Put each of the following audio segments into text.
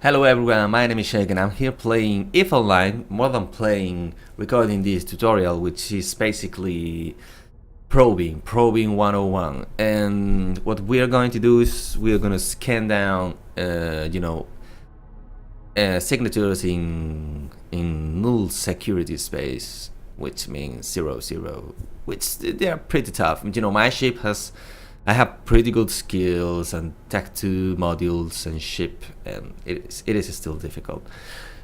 Hello everyone, my name is Xeiken. I'm here playing EVE Online, more than playing, recording this tutorial, which is basically probing 101. And what we are going to do is we are going to scan down, signatures in null security space, which means 0, which they are pretty tough. My ship has. I have pretty good skills and Tech 2 modules and ship, and it is still difficult.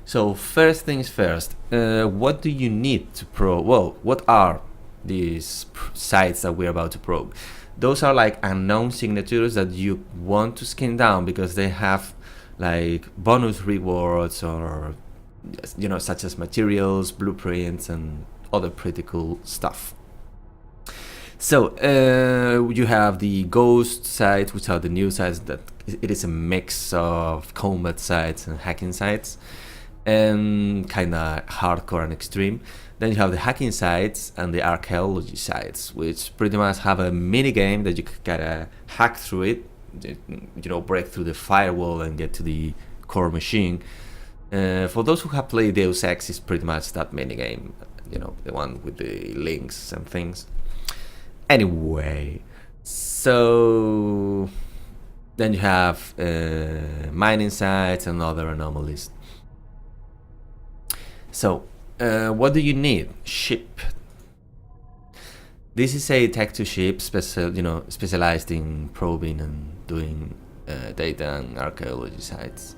So first things first, what do you need to probe? Well, what are these sites that we're about to probe? Those are like unknown signatures that you want to scan down because they have like bonus rewards or such as materials, blueprints, and other pretty cool stuff. So you have the ghost sites, which are the new sites that it is a mix of combat sites and hacking sites, and kind of hardcore and extreme. Then you have the hacking sites and the archaeology sites, which pretty much have a mini game that you gotta hack through it, break through the firewall and get to the core machine. For those who have played Deus Ex, it's pretty much that mini game, the one with the links and things. Anyway, so then you have mining sites and other anomalies. So what do you need? Ship. This is a Tech 2 ship specialized in probing and doing data and archaeology sites.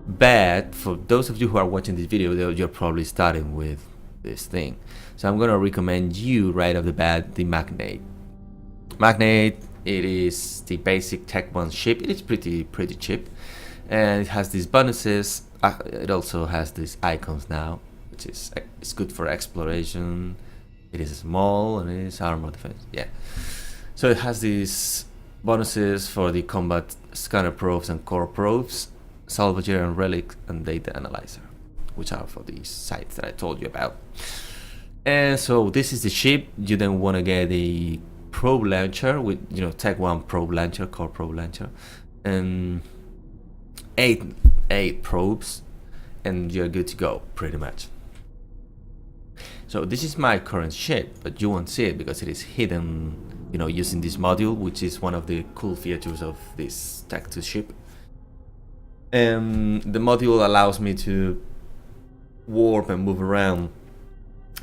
But for those of you who are watching this video, you're probably starting with this thing. So I'm gonna recommend you right off the bat the Magnate. Magnate, it is the basic Tech 1 ship. It is pretty cheap, and it has these bonuses. It also has these icons now, which is it's good for exploration. It is small and it is armor defense. Yeah. So it has these bonuses for the combat scanner probes and core probes, salvager and relic, and data analyzer, which are for these sites that I told you about. And so this is the ship. You then want to get a probe launcher with Tech 1 probe launcher, core probe launcher, and eight probes, and you're good to go pretty much. So this is my current ship, but you won't see it because it is hidden, using this module, which is one of the cool features of this Tech 2 ship. And the module allows me to warp and move around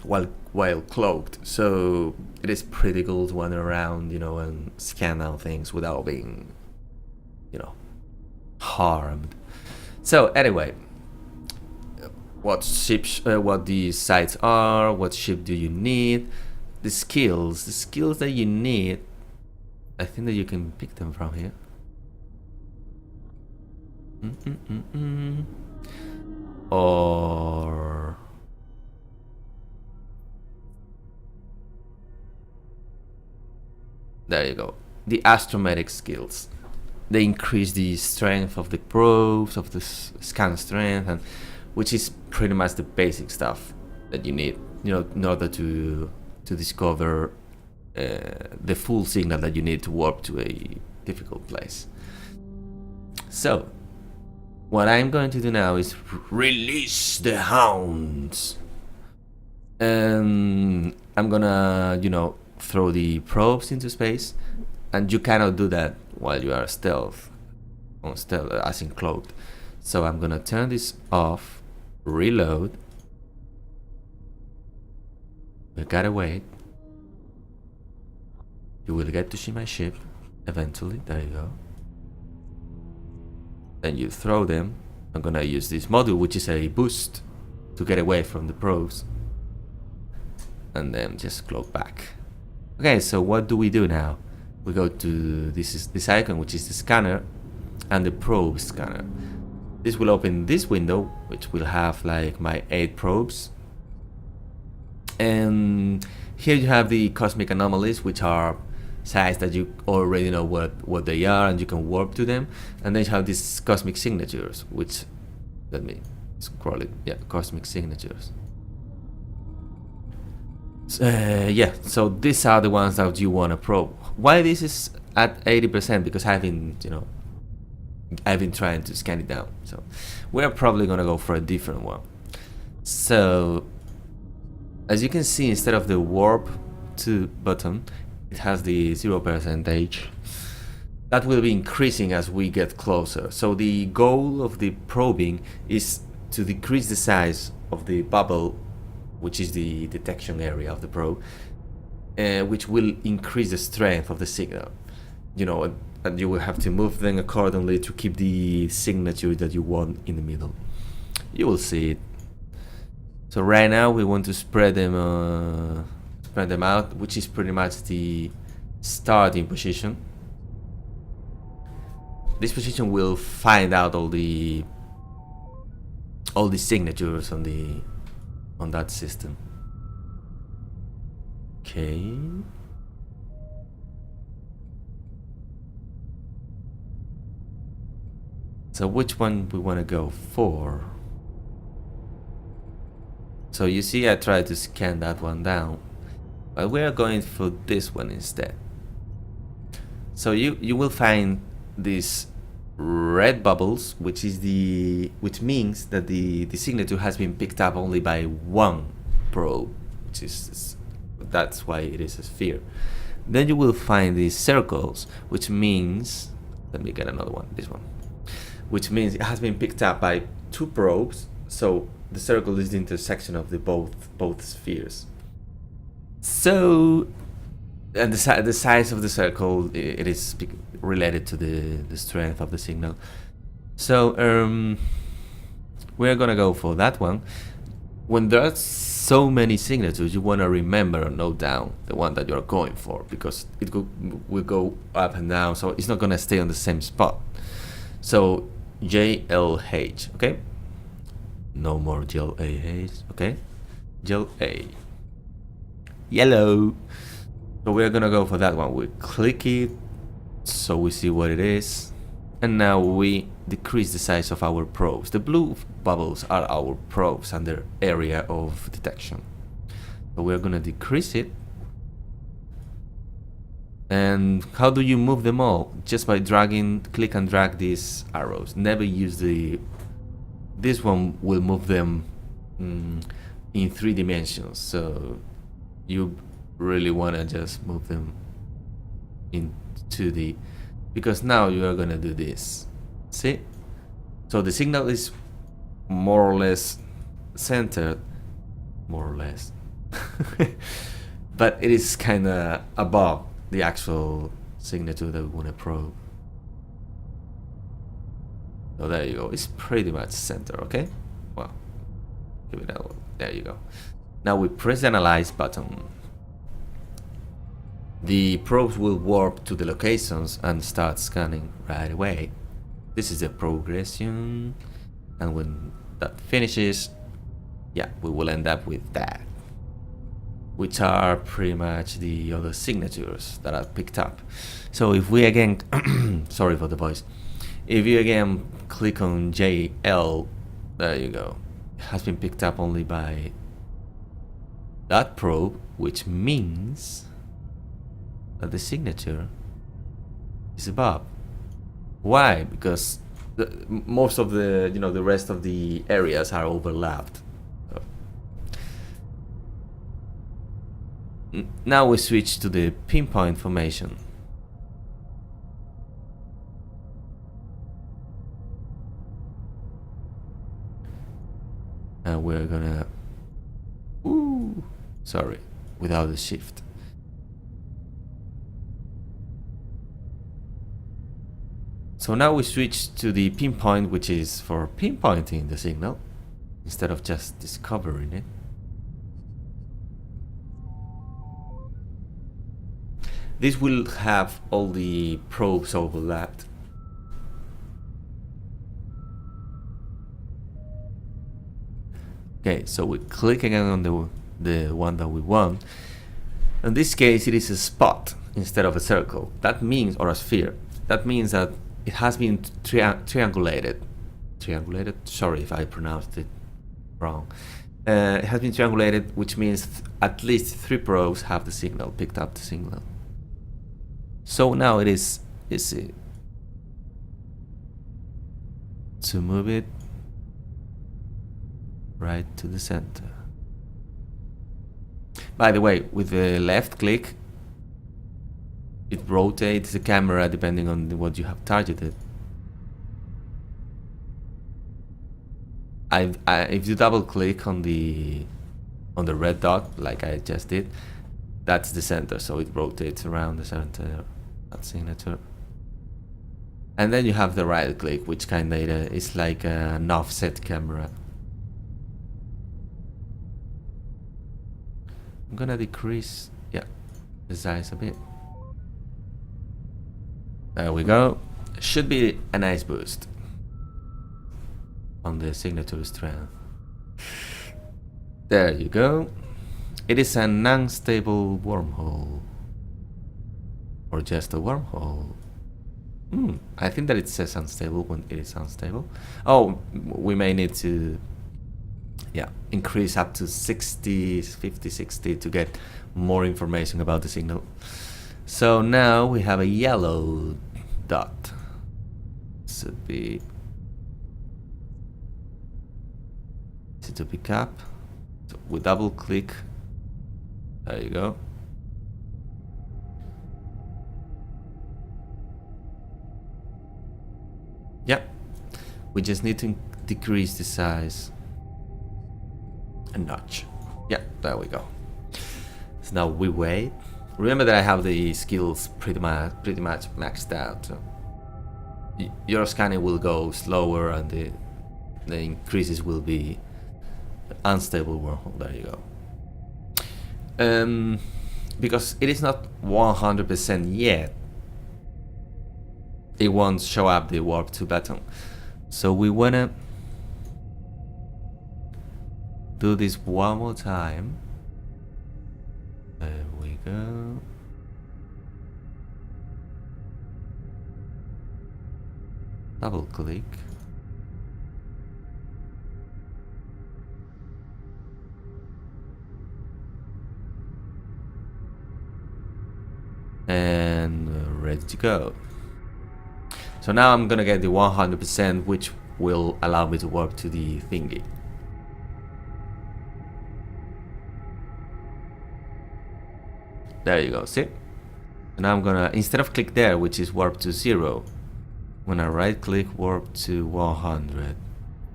while cloaked, so it is pretty cool to wander around, and scan down things without being, harmed. So anyway, what these sites are, what ship do you need, the skills that you need. I think that you can pick them from here. Or there you go. The astrometric skills. They increase the strength of the probes, of the scan strength, and which is pretty much the basic stuff that you need, in order to discover the full signal that you need to warp to a difficult place. So what I'm going to do now is release the hounds, and I'm gonna throw the probes into space, and you cannot do that while you are as in cloaked. So I'm gonna turn this off, reload. We gotta wait. You will get to see my ship eventually. There you go. Then you throw them. I'm gonna use this module, which is a boost, to get away from the probes, and then just cloak back. Okay, so what do we do now? We go to this icon, which is the scanner and the probe scanner. This will open this window, which will have like my 8 probes, and here you have the cosmic anomalies, which are sites that you already know what they are, and you can warp to them. And then you have these cosmic signatures, which, let me scroll it. Yeah, cosmic signatures. So these are the ones that you want to probe. Why this is at 80%? Because I've been I've been trying to scan it down. So we're probably gonna go for a different one. So as you can see, instead of the warp to button, it has the 0%. That will be increasing as we get closer. So the goal of the probing is to decrease the size of the bubble, which is the detection area of the probe, which will increase the strength of the signal. You know, and you will have to move them accordingly to keep the signature that you want in the middle. You will see it. So right now we want to spread them out, which is pretty much the starting position. This position will find out all the signatures on that system. Okay. So which one we want to go for? So you see, I tried to scan that one down, but we are going for this one instead. So you will find these red bubbles, which means that the signature has been picked up only by one probe, that's why it is a sphere. Then you will find these circles, which means, let me get another one, this one, which means it has been picked up by two probes. So the circle is the intersection of the both spheres. So, and the size of the circle, it is related to the strength of the signal. So we're gonna go for that one. When there's so many signatures, you want to remember and note down the one that you're going for, because it will go up and down, so it's not gonna stay on the same spot. So JLH, okay? No more JLH, okay? JLA. Yellow. So we're gonna go for that one. We click it so we see what it is, and now we decrease the size of our probes. The blue bubbles are our probes and their area of detection. So we're gonna decrease it. And how do you move them all? Just by click and drag these arrows. Never use this one will move them in 3 dimensions. So you really wanna just move them in 2D, because now you are gonna do this. See? So the signal is more or less centered, more or less, but it is kinda above the actual signature that we want to probe. So there you go. It's pretty much center, okay? Well, give it that one. There you go. Now we press the analyze button. The probes will warp to the locations and start scanning right away. This is the progression, and when that finishes, yeah, we will end up with that, which are pretty much the other signatures that are picked up. So if we again, sorry for the voice, if you again click on JL, there you go. It has been picked up only by that probe, which means that the signature is above. Why? Because most of the the rest of the areas are overlapped. So now we switch to the pinpoint formation. And we're gonna, sorry, without the shift. So now we switch to the pinpoint, which is for pinpointing the signal instead of just discovering it. This will have all the probes overlapped. Okay, so we click again on the one that we want. In this case, it is a spot instead of a circle. That means, or a sphere. That means that it has been triangulated. Sorry if I pronounced it wrong. It has been triangulated, which means at least 3 probes have the signal, picked up the signal. So now it is easy. to move it right to the center. By the way, with the left click, it rotates the camera depending on what you have targeted. If you double click on the red dot, like I just did, that's the center, so it rotates around the center, that signature. And then you have the right click, which kind of is like an offset camera. I'm gonna decrease, the size a bit. There we go. Should be a nice boost on the signature strength. There you go. It is an unstable wormhole. Or just a wormhole. I think that it says unstable when it is unstable. Oh, we may need to increase up to 60, 50, 60 to get more information about the signal. So now we have a yellow dot. Should be to pick up. So we double click. There you go. We just need to decrease the size a notch. There we go. So now we wait. Remember that I have the skills pretty much maxed out. So your scanning will go slower and the increases will be unstable wormhole. There you go. Because it is not 100% yet, it won't show up the warp 2 button. So we wanna do this one more time. There we go. Double click. And ready to go. So now I'm gonna get the 100%, which will allow me to warp to the thingy. There you go, see? And I'm gonna, instead of click there, which is warp to 0, I'm gonna right click, warp to 100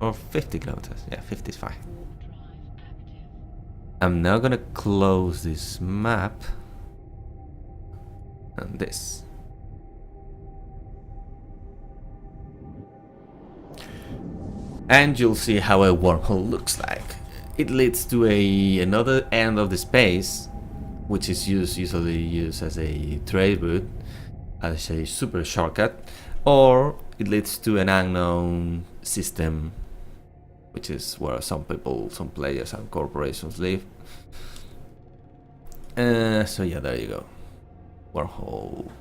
or 50 kilometers. 50 is fine. I'm now gonna close this map and this. And you'll see how a wormhole looks like. It leads to another end of the space, which is usually used as a trade route, as a super shortcut, or it leads to an unknown system, which is where some people, some players and corporations live. So yeah, there you go. Wormhole.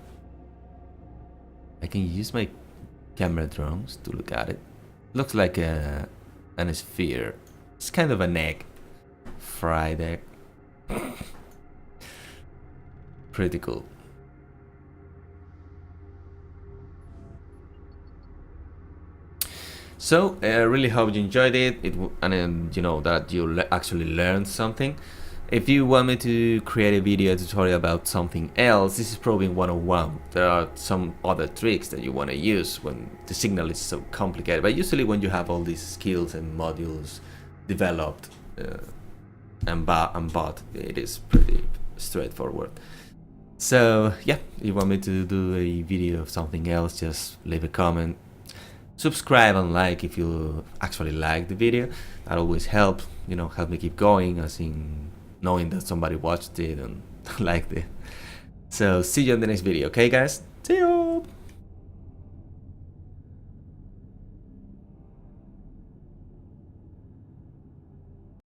I can use my camera drones to look at it. Looks like an sphere. It's kind of an egg. Fried egg. Pretty cool. So I really hope you enjoyed it. And you know that you actually learned something. If you want me to create a video tutorial about something else, this is probing 101. There are some other tricks that you want to use when the signal is so complicated. But usually when you have all these skills and modules developed and bought, it is pretty straightforward. So yeah, if you want me to do a video of something else, just leave a comment. Subscribe and like if you actually like the video. That always helps, help me keep going, as in knowing that somebody watched it and liked it. So see you in the next video, okay guys? See you!